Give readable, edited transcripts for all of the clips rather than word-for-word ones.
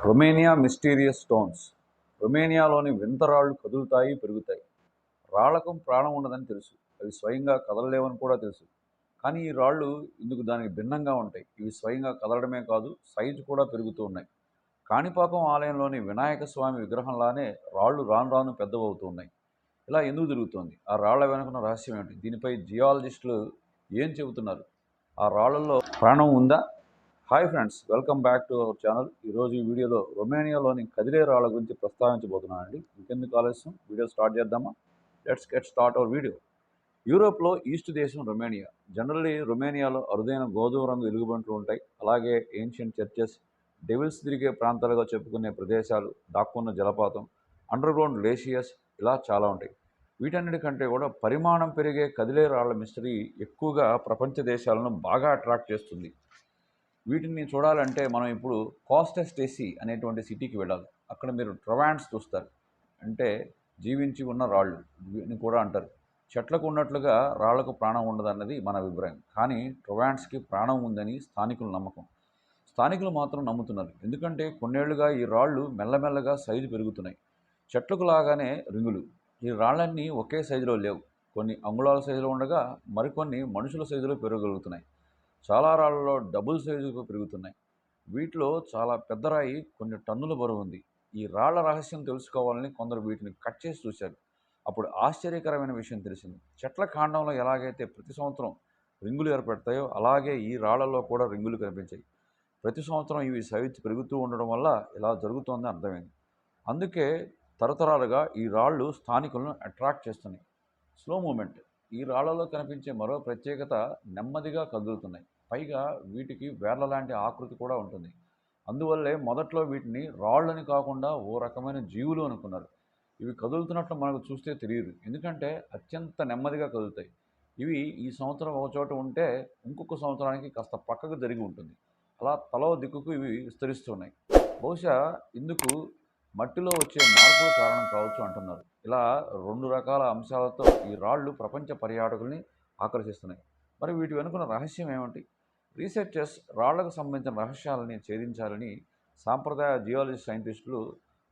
Romania mysterious stones. రొమేనియాలోని వింత రాళ్ళు కదులుతాయి, పెరుగుతాయి. రాళ్లకు ప్రాణం ఉండదని తెలుసు. అవి స్వయంగా కదలలేవని కూడా తెలుసు. కానీ ఈ రాళ్ళు ఇందుకు దానికి భిన్నంగా ఉంటాయి. ఇవి స్వయంగా కదలడమే కాదు, సైజు కూడా పెరుగుతూ ఉన్నాయి. కాణిపాకం ఆలయంలోని వినాయక స్వామి విగ్రహంలానే రాళ్ళు రాను రాను పెద్దవవుతూ ఉన్నాయి. ఇలా ఎందుకు జరుగుతోంది? ఆ రాళ్ల వెనుకున్న రహస్యం ఏమిటి? దీనిపై జియాలజిస్టులు ఏం చెబుతున్నారు? ఆ రాళ్లలో ప్రాణం ఉందా? Hi friends, welcome back to our channel. ఈరోజు ఈ వీడియోలో రొమేనియాలోని కదిలే రాళ్ల గురించి ప్రస్తావించబోతున్నానండి. ఇంకెందుకు ఆలస్యం, వీడియో స్టార్ట్ చేద్దామా? Let's get start our video. యూరోప్లో ఈస్ట్ దేశం రొమేనియా. జనరల్లీ రొమేనియాలో అరుదైన గోధుమ రంగు ఎలుగుబంట్లు ఉంటాయి. అలాగే ఏన్షియంట్ చర్చెస్, డెవిల్స్ తిరిగే ప్రాంతాలుగా చెప్పుకునే ప్రదేశాలు, దాక్కున్న జలపాతం, అండర్గ్రౌండ్ గ్లేషియర్స్, ఇలా చాలా ఉంటాయి. వీటన్నిటికంటే కూడా పరిమాణం పెరిగే కదిలే రాళ్ల మిస్టరీ ఎక్కువగా ప్రపంచ దేశాలను బాగా అట్రాక్ట్ చేస్తుంది. వీటిని చూడాలంటే మనం ఇప్పుడు కాస్టెస్టేసి అనేటువంటి సిటీకి వెళ్ళాలి. అక్కడ మీరు ట్రవాండ్స్ చూస్తారు. అంటే జీవించి ఉన్న రాళ్ళు అని కూడా అంటారు. చెట్లకు ఉన్నట్లుగా రాళ్లకు ప్రాణం ఉండదన్నది మన అభిప్రాయం. కానీ ట్రవాండ్స్కి ప్రాణం ఉందని స్థానికుల నమ్మకం. స్థానికులు మాత్రం నమ్ముతున్నారు. ఎందుకంటే కొన్నేళ్లుగా ఈ రాళ్ళు మెల్లమెల్లగా సైజు పెరుగుతున్నాయి. చెట్లకు లాగానే రింగులు. ఈ రాళ్ళన్నీ ఒకే సైజులో లేవు. కొన్ని అంగుళాల సైజులో ఉండగా మరికొన్ని మనుషుల సైజులో పెరగలుగుతున్నాయి. చాలా రాళ్లలో డబుల్ సైజుకు పెరుగుతున్నాయి. వీటిలో చాలా పెద్ద రాయి కొన్ని టన్నుల బరువు ఉంది. ఈ రాళ్ల రహస్యం తెలుసుకోవాలని కొందరు వీటిని కట్ చేసి చూశారు. అప్పుడు ఆశ్చర్యకరమైన విషయం తెలిసింది. చెట్ల కాండంలో ఎలాగైతే ప్రతి సంవత్సరం రింగులు ఏర్పడతాయో అలాగే ఈ రాళ్లలో కూడా రింగులు కనిపించాయి. ప్రతి సంవత్సరం ఇవి సైజు పెరుగుతూ ఉండడం వల్ల ఇలా జరుగుతోందని అర్థమైంది. అందుకే తరతరాలుగా ఈ రాళ్ళు స్థానికులను అట్రాక్ట్ చేస్తున్నాయి. Slow moment. ఈ రాళ్లలో కనిపించే మరో ప్రత్యేకత, నెమ్మదిగా కదులుతున్నాయి. పైగా వీటికి వేర్ల లాంటి ఆకృతి కూడా ఉంటుంది. అందువల్లే మొదట్లో వీటిని రాళ్ళని కాకుండా ఓ రకమైన జీవులు అనుకున్నారు. ఇవి కదులుతున్నట్లు మనకు చూస్తే తెలియదు, ఎందుకంటే అత్యంత నెమ్మదిగా కదులుతాయి. ఇవి ఈ సంవత్సరం ఒక చోట ఉంటే ఇంకొక సంవత్సరానికి కాస్త పక్కకు జరిగి ఉంటుంది. అలా తలో దిక్కుకు ఇవి విస్తరిస్తున్నాయి. బహుశా ఇందుకు మట్టిలో వచ్చే మార్పులు కారణం కావచ్చు అంటున్నారు. ఇలా రెండు రకాల అంశాలతో ఈ రాళ్ళు ప్రపంచ పర్యాటకుల్ని ఆకర్షిస్తున్నాయి. మరి వీటి వెనుకున్న రహస్యం ఏమిటి? రీసెర్చర్స్ రాళ్లకు సంబంధించిన రహస్యాలని ఛేదించాలని సాంప్రదాయ జియాలజీ సైంటిస్టులు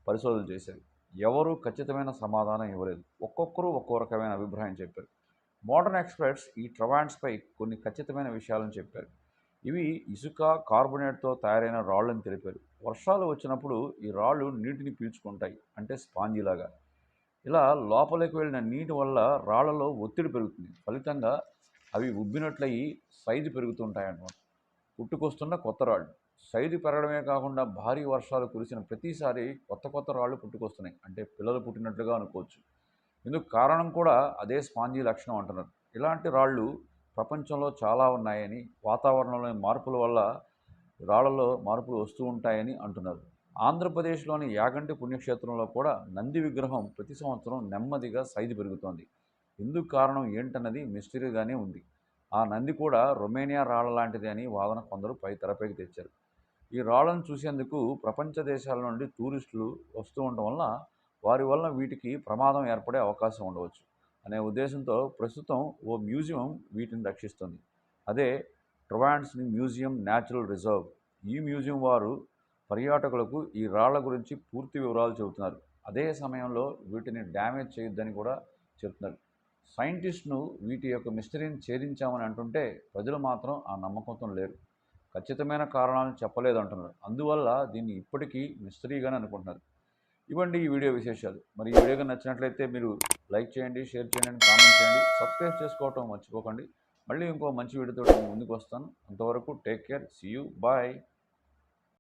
పరిశోధనలు చేశారు. ఎవరూ ఖచ్చితమైన సమాధానం ఇవ్వలేదు. ఒక్కొక్కరు ఒక్కో రకమైన అభిప్రాయం చెప్పారు. మోడర్న్ ఎక్స్పర్ట్స్ ఈ ట్రవాండ్స్పై కొన్ని ఖచ్చితమైన విషయాలను చెప్పారు. ఇవి ఇసుక, కార్బొనేట్తో తయారైన రాళ్ళని తెలిపారు. వర్షాలు వచ్చినప్పుడు ఈ రాళ్ళు నీటిని పీల్చుకుంటాయి, అంటే స్పాంజిలాగా. ఇలా లోపలికి వెళ్ళిన నీటి వల్ల రాళ్లలో ఒత్తిడి పెరుగుతుంది. ఫలితంగా అవి ఉబ్బినట్లయి సైజు పెరుగుతుంటాయన్నమాట. పుట్టుకొస్తున్న కొత్త రాళ్ళు. సైజు పెరగడమే కాకుండా భారీ వర్షాలు కురిసిన ప్రతిసారి కొత్త కొత్త రాళ్ళు పుట్టుకొస్తున్నాయి. అంటే పిల్లలు పుట్టినట్లుగా అనుకోవచ్చు. ఇందుకు కారణం కూడా అదే స్పాంజీ లక్షణం అంటున్నారు. ఇలాంటి రాళ్ళు ప్రపంచంలో చాలా ఉన్నాయని, వాతావరణంలోని మార్పుల వల్ల రాళ్లలో మార్పులు వస్తూ ఉంటాయని అంటున్నారు. ఆంధ్రప్రదేశ్లోని యాగంటి పుణ్యక్షేత్రంలో కూడా నంది విగ్రహం ప్రతి సంవత్సరం నెమ్మదిగా సైజు పెరుగుతోంది. ఇందుకు కారణం ఏంటన్నది మిస్టరీగానే ఉంది. ఆ నంది కూడా రొమేనియా రాళ్ల లాంటిదే అని వాదన కొందరు తెరపైకి తెచ్చారు. ఈ రాళ్లను చూసేందుకు ప్రపంచ దేశాల నుండి టూరిస్టులు వస్తూ ఉండటం వల్ల వారి వలన వీటికి ప్రమాదం ఏర్పడే అవకాశం ఉండవచ్చు అనే ఉద్దేశంతో ప్రస్తుతం ఓ మ్యూజియం వీటిని రక్షిస్తుంది. అదే ట్రవాండ్స్ మ్యూజియం న్యాచురల్ రిజర్వ్. ఈ మ్యూజియం వారు పర్యాటకులకు ఈ రాళ్ల గురించి పూర్తి వివరాలు చెబుతున్నారు. అదే సమయంలో వీటిని డ్యామేజ్ చేయొద్దని కూడా చెప్తున్నారు. సైంటిస్టును వీటి యొక్క మిస్టరీని ఛేదించామని అంటుంటే ప్రజలు మాత్రం ఆ నమ్మకంతో లేరు. ఖచ్చితమైన కారణాలను చెప్పలేదు అంటున్నారు. అందువల్ల దీన్ని ఇప్పటికీ మిస్టరీగానే అనుకుంటున్నారు. ఇవ్వండి ఈ వీడియో విశేషాలు. మరి ఈ వీడియో నచ్చినట్లయితే మీరు లైక్ చేయండి, షేర్ చేయండి, కామెంట్ చేయండి, సబ్స్క్రైబ్ చేసుకోవటం మర్చిపోకండి. మళ్ళీ ఇంకో మంచి వీడియోతో ముందుకు వస్తాను. అంతవరకు take care, see you, bye.